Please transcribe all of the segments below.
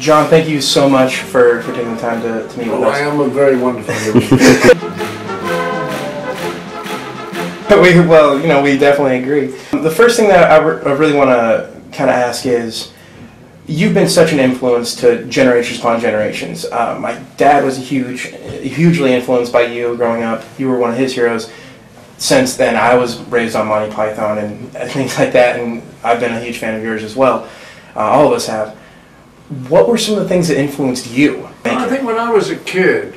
John, thank you so much for taking the time to meet with us. I am a very wonderful human. Well, we definitely agree. The first thing that I really want to kind of ask is, you've been such an influence to generations upon generations. My dad was hugely influenced by you growing up. You were one of his heroes. Since then, I was raised on Monty Python and things like that, and I've been a huge fan of yours as well. All of us have. What were some of the things that influenced you? I think when I was a kid,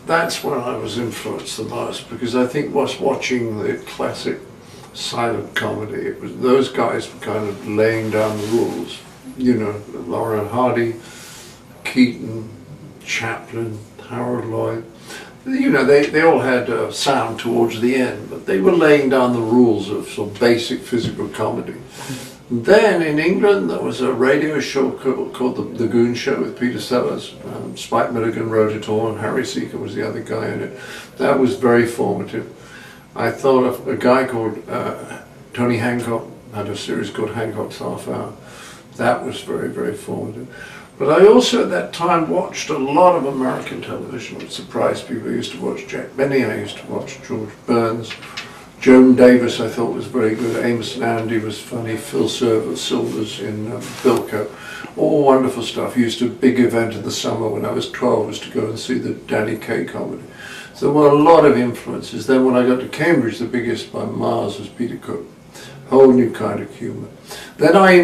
that's when I was influenced the most, because I think was watching the classic silent comedy. It was those guys were kind of laying down the rules. Laurel and Hardy, Keaton, Chaplin, Harold Lloyd. They all had sound towards the end, but they were laying down the rules of sort of basic physical comedy. Then in England there was a radio show called The Goon Show with Peter Sellers. Spike Milligan wrote it all, and Harry Seeker was the other guy in it. That was very formative. I thought of a guy called Tony Hancock, had a series called Hancock's Half Hour. That was very, very formative. But I also at that time watched a lot of American television, which surprised people. I used to watch Jack Benny, I used to watch George Burns. Joan Davis I thought was very good, Amos and Andy was funny, Phil Silvers in Bilko. All wonderful stuff. I used to, a big event in the summer when I was 12 was to go and see the Danny Kaye comedy. So there were a lot of influences. Then when I got to Cambridge, the biggest by miles was Peter Cook. Whole new kind of humour. Then I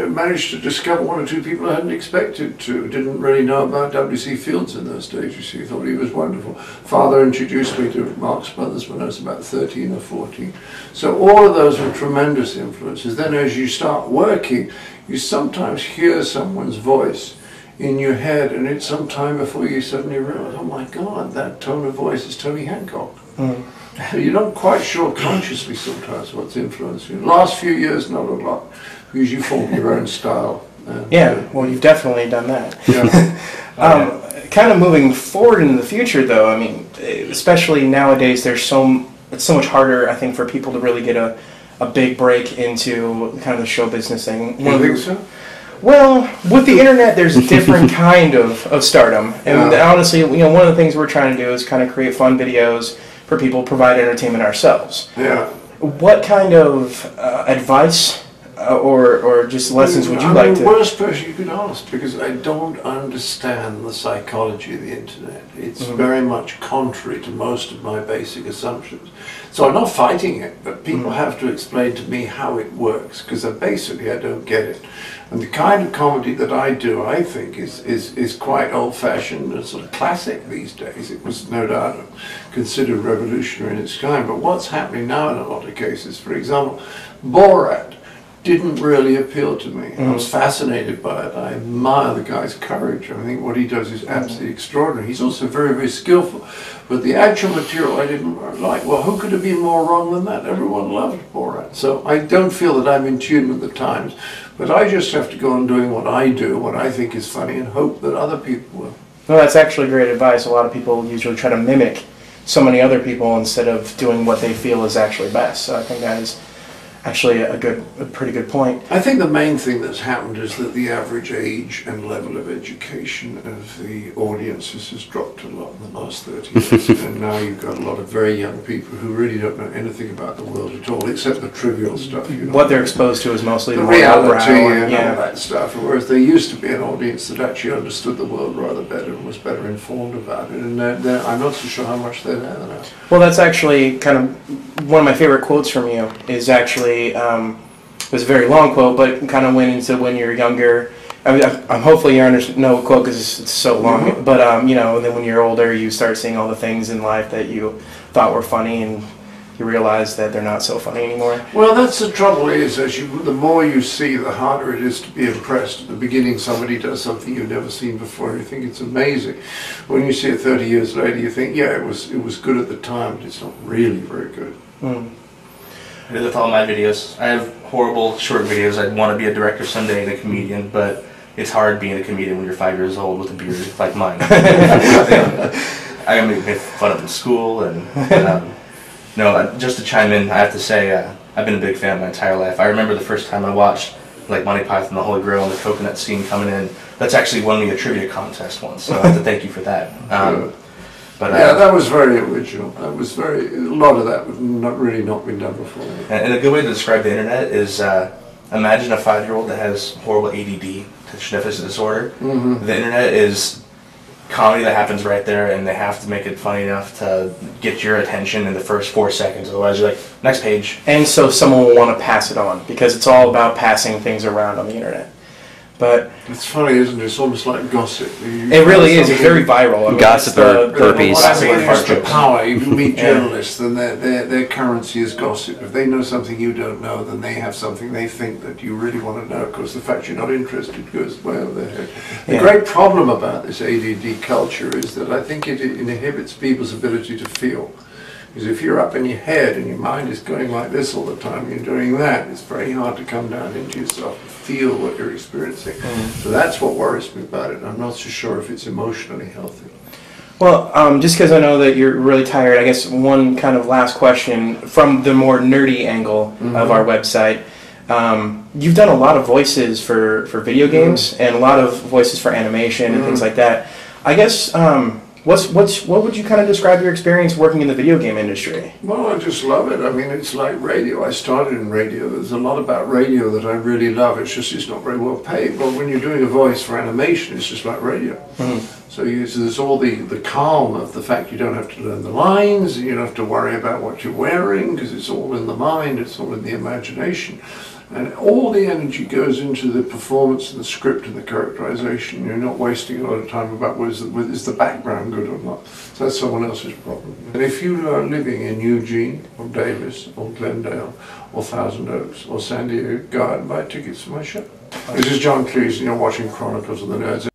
managed to discover one or two people I hadn't expected to. Didn't really know about W.C. Fields in those days, you see. Thought he was wonderful. Father introduced me to Marx Brothers when I was about 13 or 14. So all of those were tremendous influences. Then as you start working, you sometimes hear someone's voice in your head, and it's some time before you suddenly realize, oh my God, that tone of voice is Tony Hancock. So you're not quite sure consciously sometimes what's influenced you. Last few years, not a lot, because you form your own style. And, well, you've definitely done that. Yeah. Kind of moving forward into the future, though, I mean, especially nowadays, it's so much harder, I think, for people to really get a big break into kind of the show business thing. You think so? Well, with the internet, there's a different kind of stardom. And honestly, one of the things we're trying to do is kind of create fun videos for people, provide entertainment ourselves. Yeah. What kind of advice or just lessons would you like to... I'm the worst person you could ask, because I don't understand the psychology of the internet. It's very much contrary to most of my basic assumptions. So I'm not fighting it, but people have to explain to me how it works, because basically I don't get it. And the kind of comedy that I do, I think, is quite old-fashioned and sort of classic these days. It was no doubt considered revolutionary in its kind. But what's happening now in a lot of cases, for example, Borat didn't really appeal to me. I was fascinated by it. I admire the guy's courage. I think what he does is absolutely extraordinary. He's also very, very skillful. But the actual material I didn't like. Well, who could have been more wrong than that? Everyone loved Borat. So I don't feel that I'm in tune with the times. But I just have to go on doing what I do, what I think is funny, and hope that other people will. Well, that's actually great advice. A lot of people usually try to mimic so many other people instead of doing what they feel is actually best. So I think that is actually a pretty good point. I think the main thing that's happened is that the average age and level of education of the audiences has dropped a lot in the last 30 years. And now you've got a lot of very young people who really don't know anything about the world at all, except the trivial stuff. What they're exposed to is mostly the reality and all that stuff. Whereas there used to be an audience that actually understood the world rather better and was better informed about it. And I'm not so sure how much they're there now. Well, that's actually kind of one of my favorite quotes from you. Is actually it was a very long quote, but kind of went into when you're younger. I mean, I'm hopefully you know the quote because it's so long. But and then when you're older, you start seeing all the things in life that you thought were funny, and you realize that they're not so funny anymore. Well, that's the trouble is, the more you see, the harder it is to be impressed. At the beginning, somebody does something you've never seen before, and you think it's amazing. When you see it 30 years later, you think, yeah, it was good at the time, but it's not really very good. I do with all my videos. I have horrible short videos. I'd want to be a director someday and a comedian, but it's hard being a comedian when you're 5 years old with a beard like mine. I make fun of in school, and no, just to chime in, I have to say I've been a big fan my entire life. I remember the first time I watched like Monty Python, the Holy Grail, and the coconut scene coming in. That's actually won me a trivia contest once, so I have to thank you for that. But yeah, that was very original. That was a lot of that was not been done before. And a good way to describe the internet is imagine a 5-year-old that has horrible ADD, attention deficit disorder. Mm-hmm. The internet is comedy that happens right there, and they have to make it funny enough to get your attention in the first 4 seconds. Otherwise, you're like, next page. And so someone will want to pass it on, because it's all about passing things around on the internet. But it's funny, isn't it? It's almost like gossip. It really is. It's very viral. I mean, gossip or burpees. When it comes to power, you meet journalists, and their currency is gossip. If they know something you don't know, then they have something they think that you really want to know. Because the fact you're not interested goes way over their head. The great problem about this ADD culture is that I think it inhibits people's ability to feel. Because if you're up in your head and your mind is going like this all the time, you're doing that, it's very hard to come down into yourself and feel what you're experiencing. So that's what worries me about it. I'm not so sure if it's emotionally healthy. Well, just because I know that you're really tired, I guess one kind of last question from the more nerdy angle of our website. You've done a lot of voices for video games and a lot of voices for animation and things like that. I guess what would you kind of describe your experience working in the video game industry? Well, I just love it. I mean, it's like radio. I started in radio. There's a lot about radio that I really love. It's just it's not very well paid. But when you're doing a voice for animation, it's just like radio. So there's all the calm of the fact you don't have to learn the lines, you don't have to worry about what you're wearing, because it's all in the mind, it's all in the imagination. And all the energy goes into the performance and the script and the characterization. You're not wasting a lot of time about is the background good or not. So that's someone else's problem. And if you are living in Eugene or Davis or Glendale or Thousand Oaks or San Diego, go out and buy tickets for my show. This is John Cleese and you're watching Chronicles of the Nerds.